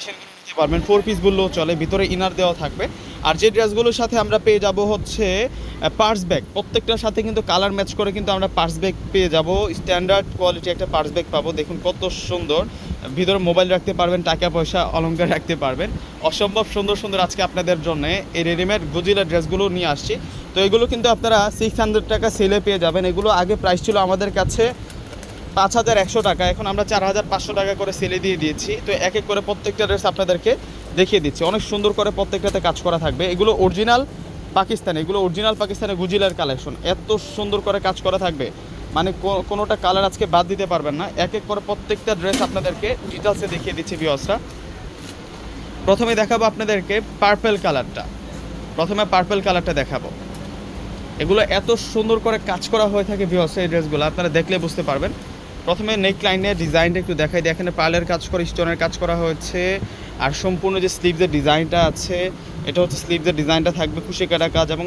কন্ডিশনগুলো নিতে পারবেন। 4 পিস বললেও চলে, ভিতরে ইনার দেওয়া থাকবে। আর যে ড্রেসগুলোর সাথে আমরা পেয়ে যাব হচ্ছে পার্স ব্যাগ, প্রত্যেকটার সাথে কিন্তু কালার ম্যাচ করে কিন্তু আমরা পার্স ব্যাগ পেয়ে যাব। স্ট্যান্ডার্ড কোয়ালিটি একটা পার্স ব্যাগ পাবো, দেখুন কত সুন্দর। ভিতরে মোবাইল রাখতে পারবেন, টাকা পয়সা অলংকার রাখতে পারবেন। অসম্ভব সুন্দর সুন্দর আজকে আপনাদের জন্য এই রেডিমেড গজিলা ড্রেসগুলো নিয়ে আসছি। তো এগুলো কিন্তু আপনারা 600 টাকা সেলে পেয়ে যাবেন। এগুলো আগে প্রাইস ছিল আমাদের কাছে 5100 টাকা, এখন আমরা 4500 টাকা করে সেলে দিয়ে দিয়েছি। তো এক এক করে প্রত্যেকটা ড্রেস আপনাদেরকে দেখিয়ে দিচ্ছি। অনেক সুন্দর করে প্রত্যেকটাতে কাজ করা থাকবে। এগুলো অরিজিনাল পাকিস্তানি, এগুলো অরিজিনাল পাকিস্তানি গুজিলার কালেকশন। এত সুন্দর করে কাজ করা থাকবে, মানে কোনোটা কালার আজকে বাদ দিতে পারবেন না। এক এক করে প্রত্যেকটা ড্রেস আপনাদেরকে ডিটেলসে দেখিয়ে দিচ্ছি ভিউয়ার্সরা। প্রথমে দেখাবো আপনাদেরকে পার্পল কালারটা, প্রথমে পার্পল কালারটা দেখাবো। এগুলো এত সুন্দর করে কাজ করা হয়ে থাকে ভিউয়ার্স, এই ড্রেসগুলো আপনারা দেখলে বুঝতে পারবেন। প্রথমে নেক লাইনের ডিজাইনটা একটু দেখাই দিই। এখানে পার্লের কাজ করে স্টোনের কাজ করা হয়েছে। আর সম্পূর্ণ যে স্লিভসের ডিজাইনটা আছে, এটা হচ্ছে স্লিভসের ডিজাইনটা থাকবে খুশি কাটা কাজ এবং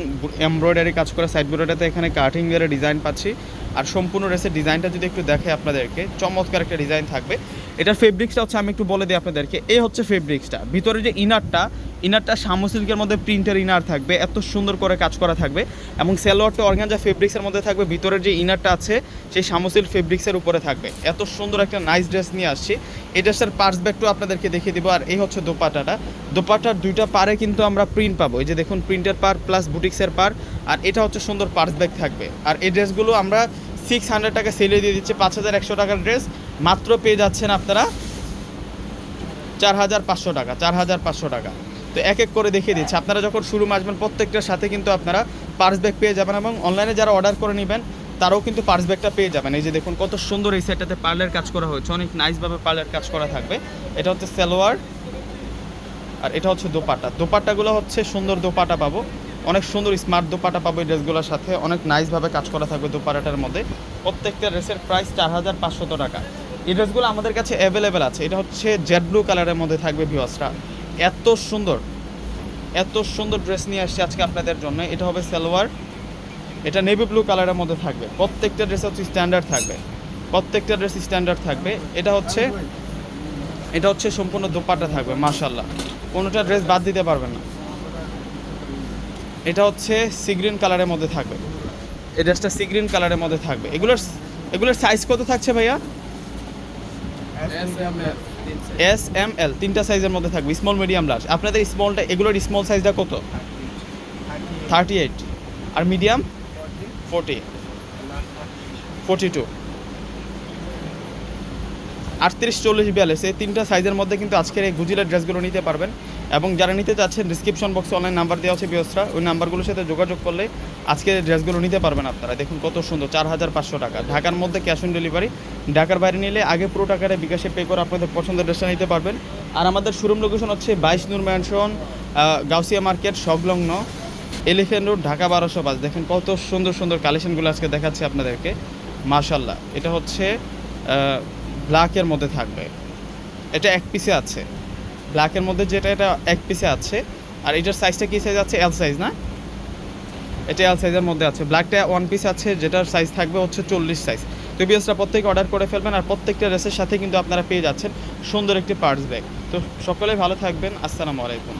এমব্রয়ডারি কাজ করা। সাইড বোর্ডটাতে এখানে কাটিং এর ডিজাইন পাচ্ছি। আর সম্পূর্ণ ড্রেসের ডিজাইনটা যদি একটু দেখে আপনাদেরকে, চমৎকার একটা ডিজাইন থাকবে। এটার ফেব্রিক্সটা হচ্ছে, আমি একটু বলে দিই আপনাদেরকে, এই হচ্ছে ফেব্রিক্সটা। ভিতরে যে ইনারটা শামু সিল্কের মধ্যে প্রিন্টের ইনার থাকবে, এত সুন্দর করে কাজ করা থাকবে। এবং সালোয়ারটা অর্গানজা ফেব্রিক্সের মধ্যে থাকবে। ভিতরের যে ইনারটা আছে সেই শামু সিল্ক ফেব্রিক্সের উপরে থাকবে। এত সুন্দর একটা নাইস ড্রেস নিয়ে আসছি। এই ড্রেসের পার্স ব্যাগটাও আপনাদেরকে দেখিয়ে দিব। আর এই হচ্ছে দোপাট্টাটা, দোপাট্টার দুইটা পারে কিন্তু আমরা প্রিন্ট পাবো। এই যে দেখুন, প্রিন্টের পার প্লাস বুটিক্সের পার। আর এটা হচ্ছে সুন্দর পার্স ব্যাগ থাকবে। আর এই ড্রেসগুলো আমরা 600 টাকা সেলে দিয়ে দিচ্ছি। 5100 টাকার ড্রেস মাত্র পেয়ে যাচ্ছেন আপনারা 4500 টাকা, 4500 টাকা। তো এক এক করে দেখিয়ে দিচ্ছি। আপনারা যখন শুরু আসবেন প্রত্যেকটার সাথে কিন্তু আপনারা পার্স ব্যাগ পেয়ে যাবেন। এবং অনলাইনে যারা অর্ডার করে নেবেন তারাও কিন্তু পার্স ব্যাগটা পেয়ে যাবেন। এই যে দেখুন কত সুন্দর, এই সেটটাতে পার্লের কাজ করা হয়েছে, অনেক নাইসভাবে পার্লের কাজ করা থাকবে। এটা হচ্ছে সালোয়ার, আর এটা হচ্ছে দোপাট্টা। দোপাট্টাগুলো হচ্ছে সুন্দর দোপাট্টা পাবো, অনেক সুন্দর স্মার্ট দোপাট্টা পাবো এই ড্রেসগুলোর সাথে। অনেক নাইসভাবে কাজ করা থাকবে দোপাট্টাটার মধ্যে। প্রত্যেকটা ড্রেসের প্রাইস 4500 টাকা। এই ড্রেসগুলো আমাদের কাছে অ্যাভেলেবেল আছে। এটা হচ্ছে জেড ব্লু কালারের মধ্যে থাকবে ভিউয়ার্সরা। এত সুন্দর, এত সুন্দর ড্রেস নিয়ে আসছে আজকে আপনাদের জন্য। এটা হবে সালোয়ার, এটা নেভি ব্লু কালারের মধ্যে থাকবে। প্রত্যেকটা ড্রেস হচ্ছে স্ট্যান্ডার্ড থাকবে, প্রত্যেকটা ড্রেস স্ট্যান্ডার্ড থাকবে। এটা হচ্ছে সম্পূর্ণ দোপাট্টা থাকবে, মাশাআল্লাহ, কোনোটা ড্রেস বাদ দিতে পারবেন না। এটা হচ্ছে সি গ্রিন কালারের মধ্যে থাকবে। এই ড্রেসটা সি গ্রিন কালারের মধ্যে থাকবে। এগুলোর সাইজ কত থাকছে ভাইয়া? এস এম এল তিনটা সাইজের মধ্যে থাকবে, স্মল মিডিয়াম লার্জ। আপনাদের স্মলটা, এগুলোর স্মল সাইজটা কত? 38। আর মিডিয়াম 40, 42, 38, 40, 42, এই তিনটা সাইজের মধ্যে কিন্তু আজকের এই গুজিলার ড্রেসগুলো নিতে পারবেন। এবং যারা নিতে চাচ্ছেন ডিসক্রিপশন বক্সে অনলাইন নাম্বার দেওয়া আছে ভিউয়ার্সরা, ওই নাম্বারগুলোর সাথে যোগাযোগ করলে আজকের ড্রেসগুলো নিতে পারবেন আপনারা। দেখুন কত সুন্দর, 4500 টাকা। ঢাকার মধ্যে ক্যাশ অন ডেলিভারি, ঢাকার বাইরে নিলে আগে পুরো টাকাটা বিকাশে পে করে আপনাদের পছন্দের ড্রেসটা নিতে পারবেন। আর আমাদের শোরুম লোকেশন হচ্ছে 22 নূর ম্যানশন, গাউসিয়া মার্কেট সংলগ্ন, এলিফ্যান্ট রোড, ঢাকা 1205। দেখেন কত সুন্দর সুন্দর কালেকশনগুলো আজকে দেখাচ্ছি আপনাদেরকে, মাশাআল্লাহ। এটা হচ্ছে ব্ল্যাকের মধ্যে থাকবে, এটা এক পিসে আছে। ব্ল্যাকের মধ্যে যেটা, এটা এক পিসে আছে। আর এটার সাইজটা কী সাইজ আছে? এল সাইজ না, এটা এল সাইজের মধ্যে আছে। ব্ল্যাকটা ওয়ান পিস আছে, যেটার সাইজ থাকবে হচ্ছে 40 সাইজ। তো ভিউয়ার্সরা প্রত্যেকে অর্ডার করে ফেলবেন। আর প্রত্যেকটা ড্রেসের সাথে কিন্তু আপনারা পেয়ে যাচ্ছেন সুন্দর একটি পার্স ব্যাগ। তো সকলে ভালো থাকবেন, আসসালামু আলাইকুম।